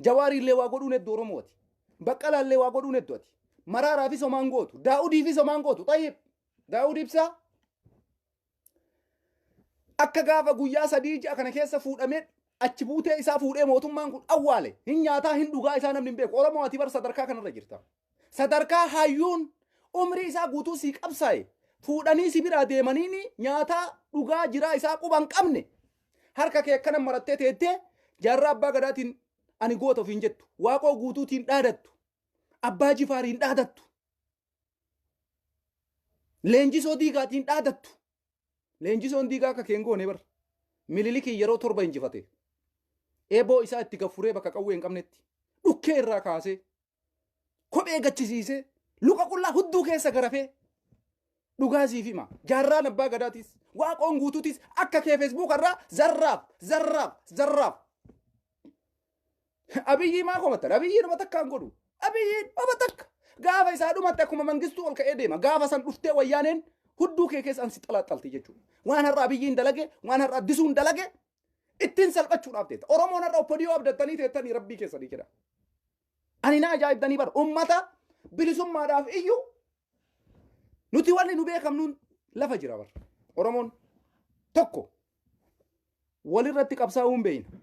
Jawaariillee waa godhuun hedduu Oromooti. Baqqalaallee waa godhuun hedduuti. Maraaraa fi somaan gootu. Daa'udii fi somaan gootu. Xayyib. Daa'ud ibsaa. Akka gaafa guyyaa 3 ji'a kana keessa fuudhamee achi buutee isaa fuudhee mootummaan kun awwaale. Hin nyaataa hin dhugaa isaa namni hin beeku. Oromoo ati bar sadarkaa kanarra jirta. Sadarkaa hayyuun umrii isaa guutuu sii qabsaa'e. Fuudhanii si biraa deemaniini nyaataa dhugaa jiraa isaa quban qabne. Harka kee akkana marattee teettee jaarraa abbaa gadaatiin ani goota ofiin jettu. Waaqoo guutuutiin dhaadattu. Abbaa jifaariin dhaadattu. Leenjisoo diigaatiin dhaadattu. Leenjisoon diigaa akka keengoone bar. Mililikii yeroo 7 injifate. Eeboo isaa itti gaffuree bakka qawwee hin qabnetti. Dhukkee irraa kaasee. Kophee gachisiisee. Luka qullaa hudduu keessa garafee. Dhugaa siif hima. Jaarraan abbaa gadaatis. Waaqoon guutuutis akka kee Facebook irraa zarraaf. Abiyyi maa komattan? Abiyyi nama takkaan godhu. Abiyyi nama takka. Gaafa isaa dhumatti akkuma mangistuu ol ka'ee deema. Gaafa san dhuftee wayyaaneen hudduu kee keessa ansi xalaxalti jechuudha. Waan har'a abiyyiin dalage, waan har'a addisuun dalage ittiin salphachuudhaaf teetta. Oromoon har'a oppodiyoo abdattanii teettanii rabbii keessanii jedha. Ani na ajaa'ibdanii bara ummata bilisummaadhaaf iyyuu nuti wanni nu beekamnuun lafa jira bara. Oromoon tokko walirratti qabsaa'uu hin beekna.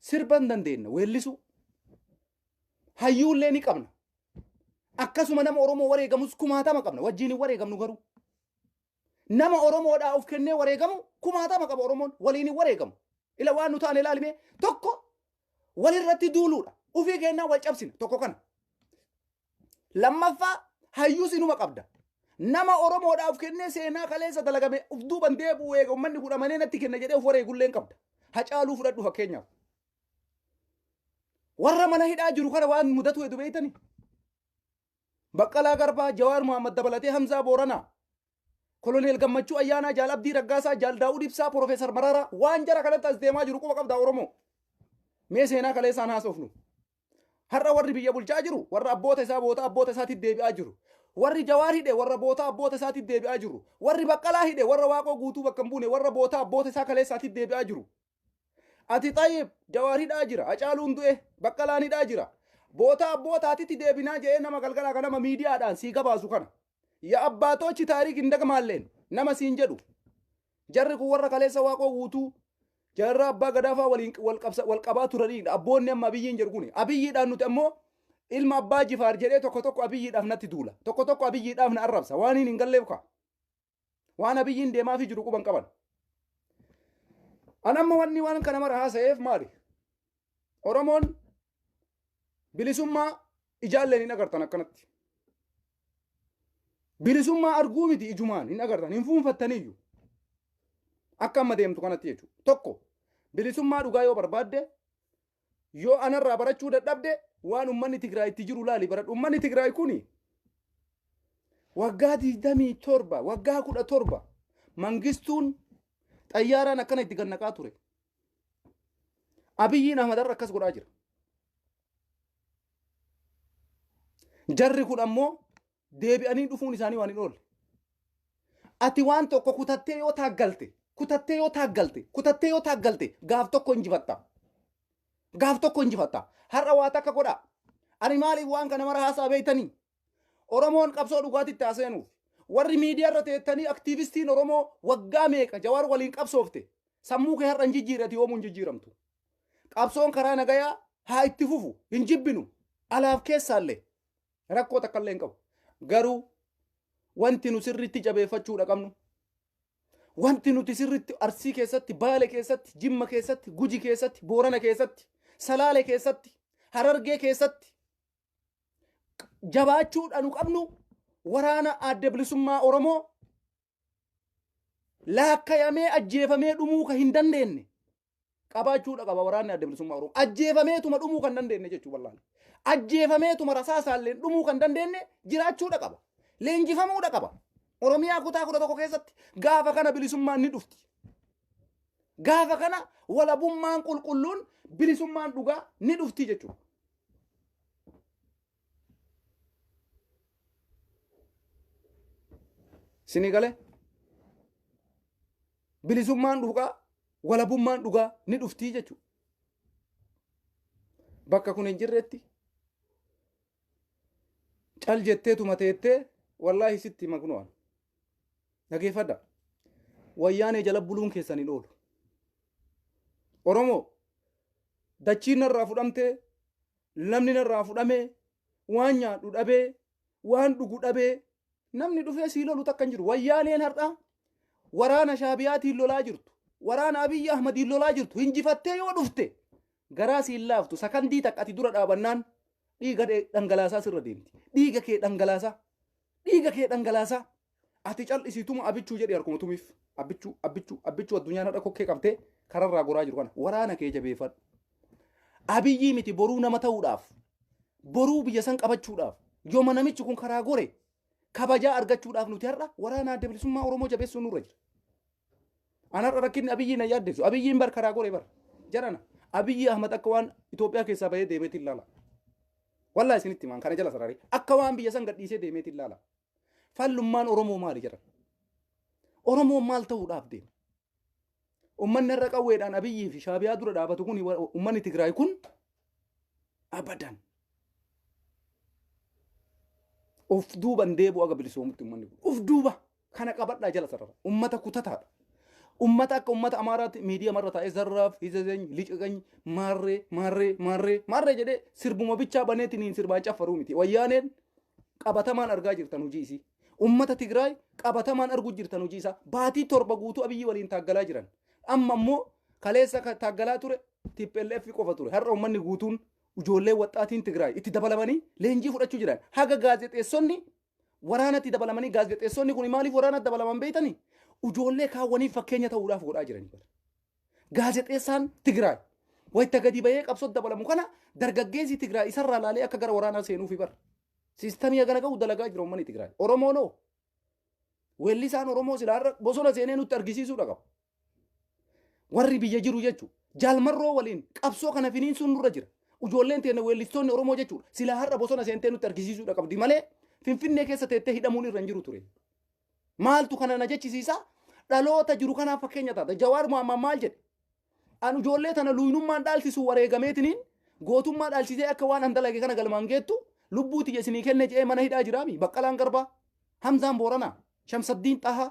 Sirban dandeenya weellisuu. Hayyuullee ni qabna. Akkasuma nama Oromoo wareegamus 1000 qabna. Wajjin wareegamnu garuu. Nama Oromoodhaa of kennee wareegamu 1000 qaba Oromoon waliin wareegamu. Ila waan nu taane ilaalimee tokko walirratti duuluudha. Ufii kennaa wal cabsina tokko kana. Lammaffaa hayyuus inuma qabda. Nama Oromoodhaa of kennee seenaa kaleessa dalagame uf duuban deebi'u eega uummanni fudhamanee natti kenna jedhee of wareegulleen qabda. Hacaaluu fudhadhu fakkeenyaaf. Warra mana hidhaa jiru kana waan mudatu hedduu beeytanii. Baqqalaa Garbaa, Jawaar Muhammad dabalatee Hamzaa Booranaa, Koloneel Gammachuu Ayyaanaa, Jaal Abdii Raggaasaa, Jaal Daawud Ibsaa, Profeesar Mararaa waan jara kanatti as deemaa jiru quba qabdaa Oromoo. Mee seenaa kaleessaan haasofnu. Har'a warri biyya bulchaa jiru, warra abboota isaatiif deebi'aa jiru. Warri Jawaar hidhe, warra boota abboota isaatiif deebi'aa jiru. Warri Baqqalaa hidhe, warra Waaqoo guutuu bakka hin buune, warra boota abboota isaa kaleessaatiif deebi'aa jiru. Ati Xayyib Jawaar hidhaa jira, Hacaaluun du'e, Baqqalaan hidhaa jira. Boota abbootaatitti deebinaa jedhee nama galgalaa kan nama miidiyaadhaan sii gabaasu kana. Ya abbaatochi taariik hin dagamaalleen nama siin jedhu. Jarri kun warra kaleessa Waaqoo guutuu jaarraa abbaa gadaafaa waliin wal qabaa turaniidha. Abboonni amma abiyyiin jedhu kuni. Abiyyiidhaan nuti ammoo ilma abbaa jifaar jedhee tokko abiyyiidhaaf natti duula. Tokko abiyyiidhaaf na arrabsa. Waan hin galleef ka. Waan abiyyiin deemaafi jiru quban qaban. Anamma wanni waan kana mara haasa'eef maali? Oromoon bilisummaa ijaalleen hin agartan akkanatti. Bilisummaa arguu miti ijumaan hin agartan hin fuunfattaniyyuu. Akka amma deemtu kanatti jechuudha. Tokko bilisummaa dhugaa yoo barbaadde yoo anarraa barachuu dadhabde waan ummanni Tigraay itti jiru laali baradhu. Ummanni Tigraay kuni waggaa 27 waggaa 17 mangistuun xayyaaraan akkana itti gannaqaa ture. Abiyyiin Ahmadarra akkas godhaa jira. Jarri kun ammoo deebi'anii dhufuun isaanii waan hin oolle. Ati waan tokko kutattee yoo taaggalte gaaf tokko injifatta. Gaaf tokko injifatta. Har'a waa takka godha. Ani maaliif waan kana mara haasaa beeytanii? Oromoon qabsoo dhugaatitti haaseenuuf. Warri miidiyaa irra teettanii aktiivistiin Oromoo waggaa meeqa Jawaar waliin qabsoofte. Sammuu kee har'a hin jijjiirati yoomuu hin jijjiiramtu. Qabsoon karaa nagayaa haa itti fufu. Hin jibbinu. Alaaf keessaallee. Rakkoo takka illee hin qabu. Garuu wanti nu sirriitti jabeeffachuudha qabnu. Wanti nuti sirriitti Arsii keessatti, Baale keessatti, Jimma keessatti, Guji keessatti, Boorana keessatti, Salaale keessatti, Harargee keessatti jabaachuudha nu qabnu waraana adda bilisummaa Oromoo laakkayamee ajjeefamee dhumuu kan hin dandeenye qabaachuudha qaba waraanni adda bilisummaa Oromoo. Ajjeefameetuma dhumuu kan dandeenye jechuu bal'aan. Ajjeefameetuma rasaasaallee dhumuu kan dandeenye jiraachuudha qaba. Leenjifamuudha qaba. Oromiyaa kutaa 11 keessatti gaafa kana bilisummaan ni dhufti. Gaafa kana walabummaan qulqulluun bilisummaan dhugaa ni dhufti jechuudha. Sinigale bilisummaan dhugaa walabummaan dhugaa ni dhufti jechuudha. Bakka kun hin jirretti cal jetteetuma teettee wallahi sitti magnu'an. Dhageeffadha. Wayyaanee jala buluun keessan hin oolu. Oromoo dachiin narraa fudhamtee namni narraa fudhamee waan nyaadhu dhabee waan dhugu dhabee namni dhufee sii lolu takka hin jiru. Wayyaaneen har'a waraana Shaabiyaatiin lolaa jirtu. Waraana Abiyyi Ahmadiin lolaa jirtu. Hinjifattee yoo dhufte garaa siin laaftu sakandii takka ati dura dhaabannaan dhiiga dhangalaasaa sirra deemti. Dhiiga kee dhangalaasaa. Dhiiga kee dhangalaasaa. Ati cal'isiituma abichuu jedhe harkuma tumiif. Abichuu addunyaan hadha kokkee qabtee kararraa goraa jiru kana. Waraana kee jabeeffadhu. Abiyyi miti boruu nama ta'uudhaaf. Boruu biyya san qabachuudhaaf. Yooma namichi kun karaa gore kabajaa argachuudhaaf nuti har'a waraana adda bilisummaa Oromoo jabeessuu nurra jira. Anarra rakkinni Abiyyi na yaaddeessu. Abiyyiin bar karaa gore bar. Jarana. Abiyyi Ahmad akka waan Itoophiyaa keessaa bahee deemeetti ilaala. Wallahi isinitti himaan kana jala sararee akka waan biyya san gadhiisee deemeetti ilaala. Fallummaan Oromoo maali jedhan? Oromoon maal ta'uudhaaf deema? Uummanni har'a qawweedhaan Abiyyii fi Shaabiyaa dura dhaabatu kun uummanni Tigraay kun abadan. Of duuban deebi'u aga bilisoomutti uummanni kun. Of duuba kana qabadhaa jala sarara. Uummata kutataadha. Uummata akka uummata Amaaraatti miidiyaa marra taa'ee zarraaf, hizazany, liqaqany, maarree jedhee sirbuma bichaa baneetiin sirbaan caffaruu miti. Wayyaaneen qabatamaan argaa jirtan hojii isii. Uummata Tigraay qabatamaan arguu jirtan hojii isaa. Baatii 7 guutuu Abiyyi waliin taaggalaa jiran. Amma immoo kaleessa taaggalaa ture TPLF qofa ture. Har'a uummanni guutuun ijoollee waxxaatiin Tigraay itti dabalamanii leenjii fudhachuu jiran. Haga gaazexeessonni waraanatti dabalamanii gaazexeessonni kun maaliif waraanatti dabalaman beeytanii? Ijoollee kaawwaniif fakkeenya ta'uudhaaf godhaa jiranii. Gaazexeessaan Tigraay wayita gadi bahee qabsoo dabalamu kana dargaggeessi Tigraay isarraa laalee akka gara waraanaa seenuufi bara. Sistamii agana qabu dalagaa jira uummanni Tigraay. Oromoo noo. Weellisaan Oromoo silaarra bosona seenee nutti argisiisuudha qaba. Warri biyya jiru jechuudha. Jaalmarroo waliin qabsoo kana finiinsuun nurra jira. Ijoolleen teenne weellistoonni Oromoo jechuudha. Silaa har'a bosona seentee nutti argisiisuudha qabdi malee Finfinnee keessa teettee hidhamuun irra hin jiru ture. Maaltu kana na jechisiisa? Dhaloota jiru kanaaf fakkeenya taata. Jawaar Muhammad maal jedhe? An ijoollee tana luynummaan dhaalchisu wareegameetiniin gootummaa dhaalchisee akka waan handalage kana galmaan geettu lubbuu tiyya isinii kenne jedhee mana hidhaa jiraami. Baqqalaan Garbaa, Hamzaan Booranaa, Shamsaddiin Xahaa.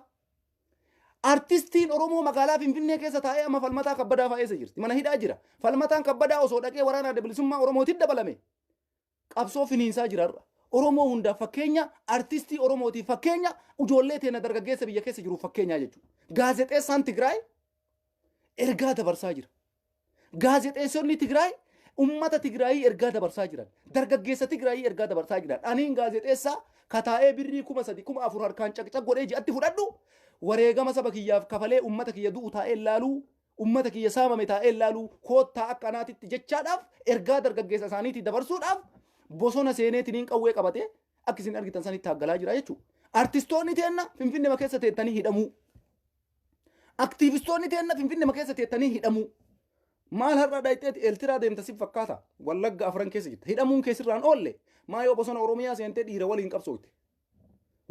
Artistiin Oromoo magaalaa Finfinnee keessa taa'ee amma Falmataa Kabbadaa fa'aa eessa jirti? Mana hidhaa jira. Falmataan Kabbadaa osoo dhaqee waraana adda bilisummaa Oromootiin dabalame. Qabsoo finiinsaa jira. Oromoo hundaaf fakkeenya, artistii Oromootiif fakkeenya, ijoollee teena dargaggeessa biyya keessa jiruuf fakkeenya jechuudha. Gaazexeessaan Tigraay ergaa dabarsaa jira. Gaazexeessonni Tigraay ummata Tigraayii ergaa dabarsaa jiran. Dargaggeessa Tigraayii ergaa dabarsaa jiran. Aniin gaazexeessaa kataa'ee birrii 3,000 4,000 harkaan caqcaq godhee ji'atti fudhadhu wareegama saba kiyyaaf kafalee ummata kiyya du'u taa'ee laaluu ummata kiyya saamame taa'ee ilaaluu koottaa akkanaatitti jechaadhaaf ergaa dargaggeessa isaaniitti dabarsuudhaaf bosona seeneetiin qawwee qabatee akka isin argitan sanitti taaggalaa jira jechuudha. Artistoonni teenna Finfinnee keessa teettanii hidhamuu. Aktiivistoonni teenna Finfinnee keessa teettanii hidhamuu. Maal har'a daayiteeti Eeltiraa deemta si fakkaata. Wallagga afran keessa jirta. Hidhamuun keessirraan oolle. Maa yoo bosona Oromiyaa seentee dhiira waliin qabsoote.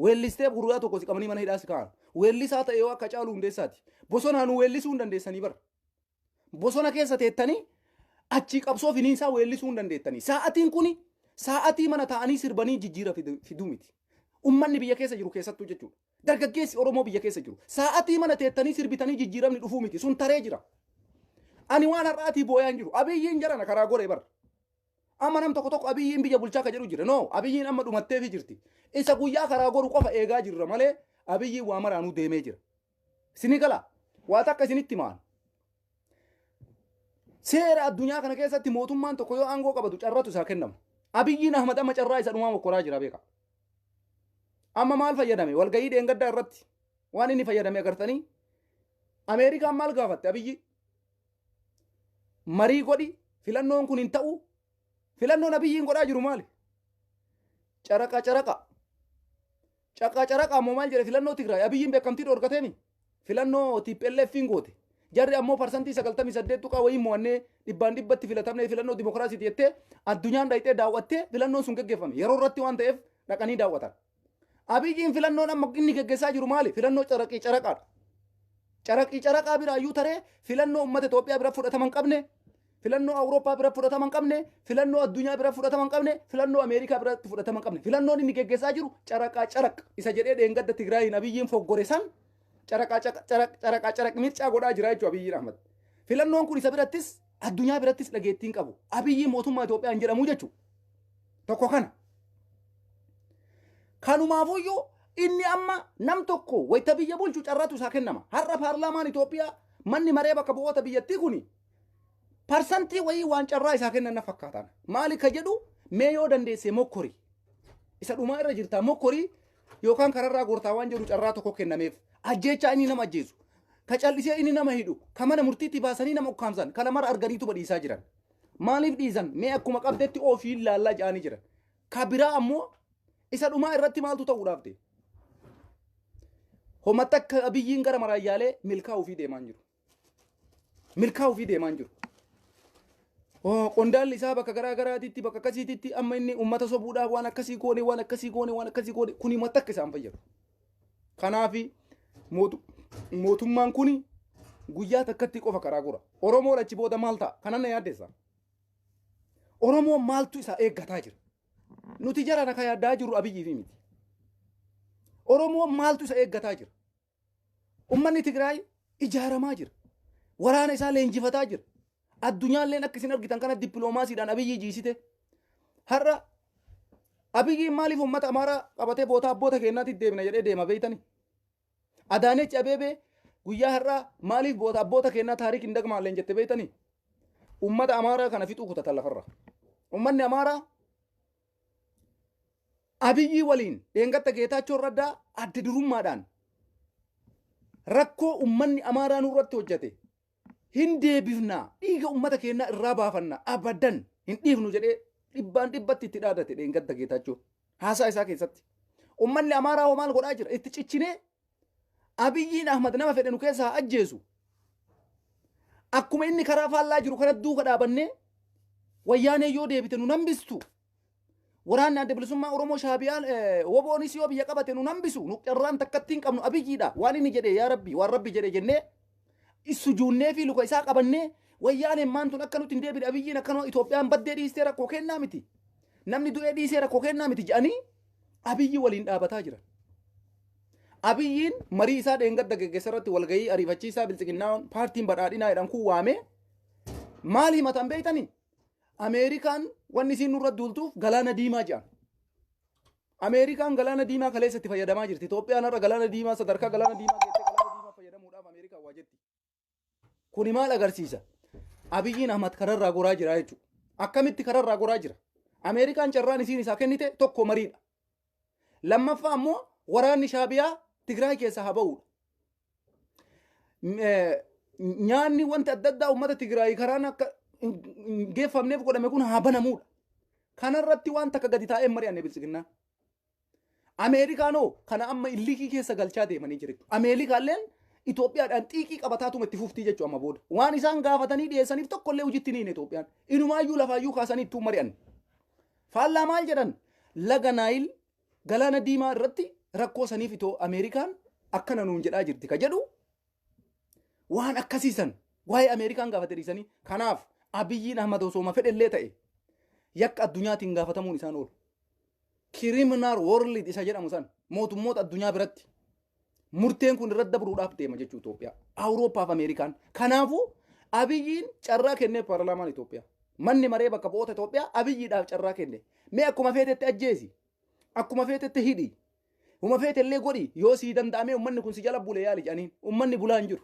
Weellistee gurraa tokko si qabanii mana hidhaa si kaa'an. Weellisaa ta'e yoo akka Caaluu Hundeessaati. Bosonaan weellisuu hin dandeessanii bara. Bosona keessa teettanii achi qabsoo finiinsaa weellisuu hin dandeettanii. Sa'aatiin kuni sa'aatii mana taa'anii sirbanii jijjiira fiduu miti. Ummanni biyya keessa jiru keessattuu jechuudha. Dargaggeessi Oromoo biyya keessa jiru. Sa'aatii mana teettanii sirbitanii jijjiiramni dhufuu miti. Sun taree jira. Ani waan har'aatii booyaan jiru. Abiyyiin jarana karaa goree bara. Amma nam tokko Abiyyiin biyya bulchaa ka jedhu jira. No, Abiyyiin amma dhumatteefi jirti. Isa guyyaa karaa goru qofa eegaa jirra malee Abiyyiin waa maraanuu deemee jira. Sini gala waa takka isinitti maan. Seera addunyaa kana keessatti mootummaan tokko yoo aangoo qabatu carratu isaa kennama. Abiyyiin Ahmad amma carraa isa dhumaa mokkoraa jira beeka. Amma maal fayyadame walgayii dheengaddaa irratti waan inni fayyadame agartanii Ameerikaan maal gaafatte Abiyyi marii godhi filannoon kun hin ta'u filannoon Abiyyiin godhaa jiru maali? Caraqa ammoo maal jedhe filannoo Tigraay Abiyyiin beekamtii dhoorgateemi filannoo TPLF'n goote jarri ammoo parsantii 98 tuqaa wayii mo'annee dhibbatti filatamne filannoo dimokiraasiiti jettee addunyaan dhayxee daawwattee filannoon sun geggeeffame yeroo irratti waan ta'eef dhaqanii daawwatan. Abiyyiin filannoon amma inni geggeessaa jiru maali? Filannoo caraqaadha. Caraqaa biraayyuu taree filannoo uummata Itoophiyaa bira fudhatama hin qabne filannoo Awurooppaa bira fudhatama hin qabne filannoo addunyaa bira fudhatama hin qabne filannoo Ameerikaa bira fudhatama hin qabne filannoon inni geggeessaa jiru caraq isa jedhee dheengadda Tigraayin Abiyyiin foggore san caraq mircaa godhaa jira jechuudha Abiyyiin Ahmad. Filannoon kun isa birattis addunyaa birattis dhageettiin qabu. Abiyyiin mootummaa Itoophiyaa hin jedhamu jechuudha. Tokko kana. Kanumaafuyyuu inni amma nam tokko wayita biyya bulchu carraatu isaa kennama. Har'a paarlaamaan Itoophiyaa manni maree bakka bu'oota biyyattii kuni parsantii wayii waan carraa isaa kennan fakkaatan. Maali ka jedhu mee yoo dandeesse mokkori. Isa dhumaa irra jirta mokkori yookaan kararraa gortaa waan jedhu carraa tokko kennameef. Ajjeechaa inni nama ajjeesu. Ka callisee inni nama hidhu. Ka mana murtiitti baasanii nama ukkaamsan. Kana mara arganiitu badhiisaa jiran. Maaliif dhiisan? Mee akkuma qabdetti ofii ilaallaa ja'anii jiran. Ka biraa ammoo isa dhumaa irratti maaltu ta'uudhaaf ta'e? Homatti akka Abiyyiin gara maraayyaalee milkaa'uu fi deemaan jiru. Milkaa'uu fi deemaan jiru. Qondaalli isaa bakka garaa garaatitti bakka akkasiititti amma inni uummata sobuudhaaf waan akkasii goone kuni mata akka isaan fayyadu. Kanaafi mootummaan kuni guyyaa takkatti qofa karaa gora. Oromoon achi booda maal ta'a? Kanan na yaaddeessa. Oromoon maaltu isaa eeggataa jira? Nuti jarana ka yaaddaa jiru Abiyyii fi miti. Oromoon maaltu isa eeggataa jira? Ummanni Tigraay ijaaramaa jira. Waraana isaa leenjifataa jira. Addunyaalleen akka isin argitan kana dippiloomaasiidhaan Abiyyii jiisite. Har'a Abiyyiin maaliif uummata Amaaraa qabatee boota abboota keenyaatti deemna jedhee deema beeytani? Adaanechi Abeebee guyyaa har'aa maaliif boota abboota keenyaa taariik hin dagmaalleen jette beeytani? Uummata Amaaraa kana fixuu kutatan lafarra. Uummanni Amaaraa Abiyyii waliin dheengatta Geetaachoo Raddaa adda durummaadhaan rakkoo uummanni Amaaraa nurratti hojjete hin deebifnaa dhiiga uummata keenyaa irraa baafanna abadan hin dhiifnu jedhee dhibbatti itti dhaadate dheengatta Geetaachoo haasaa isaa keessatti. Uummanni Amaaraa maal godhaa jira? Itti ciccinee Abiyyiin Ahmad nama fedhe nu keessaa ajjeesu. Akkuma inni karaa faallaa jiru kana duuka dhaabannee wayyaanee yoo deebite nu nambistu. Waraanni adda bilisummaa Oromoo Shaabiyaan woboonis yoo biyya qabate nu nambisu nu carraan takkattiin qabnu Abiyyiidha. Waan inni jedhe yaa Rabbi waan Rabbi jedhe jennee issujuunnee fi luka isaa qabannee wayyaaneen maantun akka nuti hin deebine Abiyyiin akkanuma Itoophiyaan baddee dhiistee rakkoo kennaa miti. Namni du'ee dhiisee rakkoo kennaa miti jedhanii Abiyyii waliin dhaabataa jiran. Abiyyiin marii isaa dheengadda geggeessa irratti walgayii ariifachiisaa bilchiginnaa paartiin badhaadhinaa jedhan kun waamee maal himatan beeytanii? Ameerikaan wanni isiin nurra duultuuf galaana diimaa jedhan. Ameerikaan galaana diimaa kaleessatti fayyadamaa jirti. Itoophiyaan har'a galaana diimaa sadarkaa galaana diimaa geessee galaana diimaa fayyadamuudhaaf Ameerikaan waa jetti. Kuni maal agarsiisa? Abiyyiin Ahmad kararraa goraa jira jechuudha. Akkamitti kararraa goraa jira? Ameerikaan carraan isiin isaa kennite tokko mariidha. Lammaffaa ammoo waraanni Shaabiyaa Tigraay keessa haa ba'uudha. nyaanni wanti adda addaa uummata Tigraay karaan akka geeffamneef godhame kun haa banamuudha. Kanarratti waan takka gadi taa'ee mari'anne bilisiginnaa. Ameerikaanoo kana amma illiikii keessa galchaa deemanii jiru. Ameerikaalleen Itoophiyaadhaan xiiqii qabataatuma itti fuftii jechuu amma booda. Waan isaan gaafatanii dhiyeessaniif tokkollee hojiitti ni Itoophiyaan. Inumaayyuu lafaayyuu kaasanii ittuu mari'anne. Faallaa maal jedhan laga Naayil galaana diimaa irratti rakkoo saniif itoo Ameerikaan akkana nuun jedhaa jirti ka jedhu waan akkasiisan waa'ee Ameerikaan gaafate dhiisanii kanaaf Abiyyiin Ahmad osooma fedhellee ta'e yakka addunyaatiin gaafatamuun isaan oolu. Criminal world isa jedhamu san mootummoota addunyaa biratti murteen kun irratti dabruudhaaf deema jechuu Itoophiyaa. Awurooppaa fi Ameerikaan. Kanaafuu Abiyyiin carraa kennee paarlaamaan Itoophiyaa. Manni maree bakka bu'oota Itoophiyaa Abiyyiidhaaf carraa kenne. Mee akkuma feetetti ajjeesi. Akkuma feetetti hidhi. Uma feetellee godhi yoo sii danda'ame uummanni kun si jala bulee yaali jedhaniin uummanni bulaa hin jiru.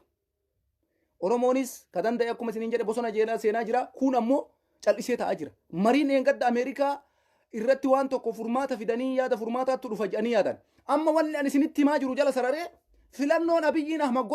Oromoonis ka danda'e akkuma isiniin jedhe bosona seenaa jira. Kun ammoo cal'isee ta'aa jira. Mariin eeggadda Ameerikaa irratti waan tokko furmaata fidanii yaada furmaataatti dhufa jedhanii yaadan. Amma wanni ani isinitti himaa jiru jala sararee filannoon Abiyyiin Ahmad